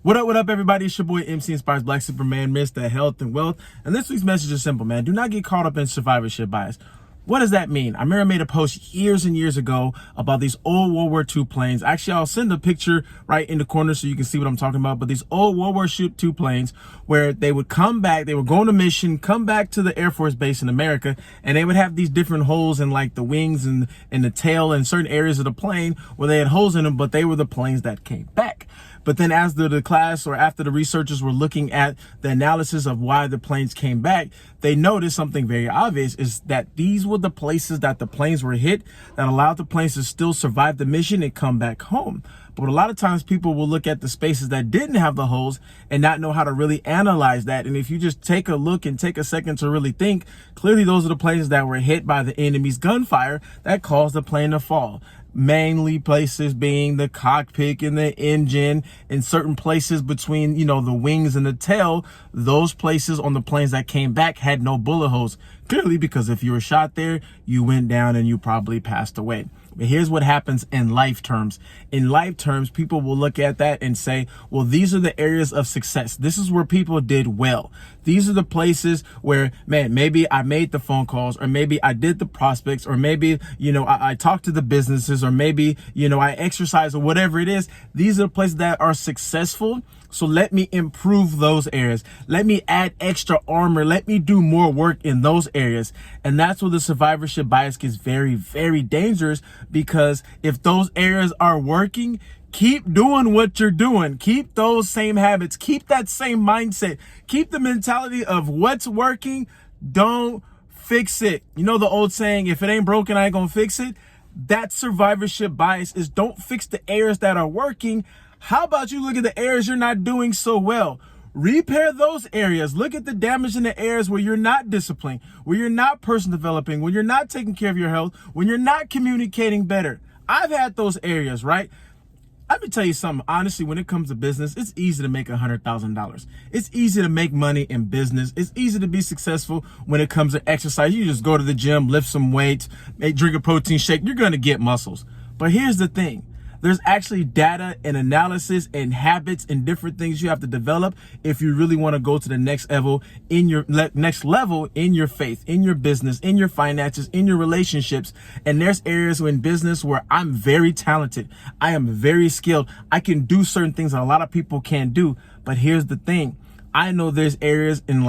What up, everybody? It's your boy MC Inspires Black Superman, Mr. Health and Wealth. And this week's message is simple, man. Do not get caught up in survivorship bias. What does that mean? I remember I made a post years and years ago about these old World War II planes. Actually, I'll send a picture right in the corner so you can see what I'm talking about. But these old World War II planes where they would come back, they would go on a mission, come back to the Air Force base in America, and they would have these different holes in like the wings and the tail and certain areas of the plane where they had holes in them, but they were the planes that came back. But then as the class or after the researchers were looking at the analysis of why the planes came back, they noticed something very obvious is that these were the places that the planes were hit that allowed the planes to still survive the mission and come back home. But a lot of times people will look at the spaces that didn't have the holes and not know how to really analyze that. And if you just take a look and take a second to really think, clearly those are the places that were hit by the enemy's gunfire that caused the plane to fall. Mainly places being the cockpit and the engine and certain places between, the wings and the tail. Those places on the planes that came back had no bullet holes. Clearly, because if you were shot there, you went down and you probably passed away. But here's what happens in life terms. In life terms, people will look at that and say, well, these are the areas of success. This is where people did well. These are the places where, man, maybe I made the phone calls, or maybe I did the prospects, or maybe, I talked to the businesses, or maybe, I exercise, or whatever it is. These are the places that are successful. So let me improve those areas. Let me add extra armor. Let me do more work in those areas. And that's where the survivorship bias gets very, very dangerous, because if those areas are working, keep doing what you're doing. Keep those same habits. Keep that same mindset. Keep the mentality of what's working. Don't fix it. You know the old saying, if it ain't broken, I ain't gonna fix it. That survivorship bias is don't fix the areas that are working. How about you look at the areas you're not doing so well? Repair those areas. Look at the damage in the areas where you're not disciplined, where you're not person developing, when you're not taking care of your health, when you're not communicating better. I've had those areas, right? Let me tell you something. Honestly, when it comes to business, it's easy to make $100,000. It's easy to make money in business. It's easy to be successful when it comes to exercise. You just go to the gym, lift some weights, drink a protein shake. You're going to get muscles. But here's the thing. There's actually data and analysis and habits and different things you have to develop if you really want to go to the next level in your faith, in your business, in your finances, in your relationships. And there's areas in business where I'm very talented. I am very skilled. I can do certain things that a lot of people can't do. But here's the thing. I know there's areas in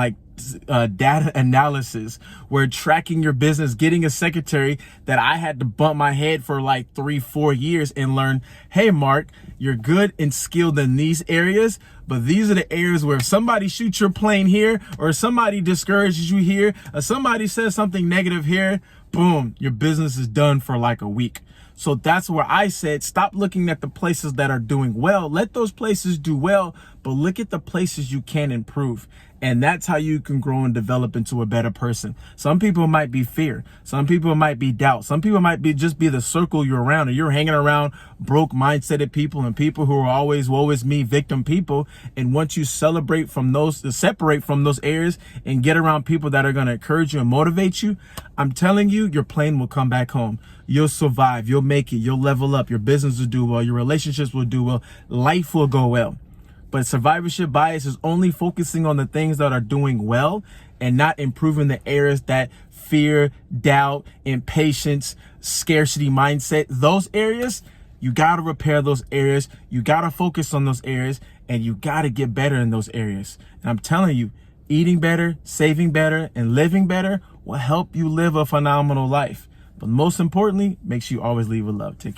data analysis where tracking your business, getting a secretary that I had to bump my head for like 3-4 years and learn, hey, Mark, you're good and skilled in these areas, but these are the areas where if somebody shoots your plane here, or somebody discourages you here, or somebody says something negative here, boom, your business is done for like a week. So that's where I said, stop looking at the places that are doing well. Let those places do well, but look at the places you can improve. And that's how you can grow and develop into a better person. Some people might be fear. Some people might be doubt. Some people might be just be the circle you're around, and you're hanging around broke mindseted people and people who are always woe is me victim people. And once you separate from those areas and get around people that are going to encourage you and motivate you, I'm telling you, your plane will come back home. You'll survive. You'll make it. You'll level up. Your business will do well. Your relationships will do well. Life will go well. But survivorship bias is only focusing on the things that are doing well and not improving the areas that fear, doubt, impatience, scarcity mindset. Those areas, you got to repair those areas. You got to focus on those areas, and you got to get better in those areas. And I'm telling you, eating better, saving better, and living better will help you live a phenomenal life. But most importantly, make sure you always leave with love. Take care.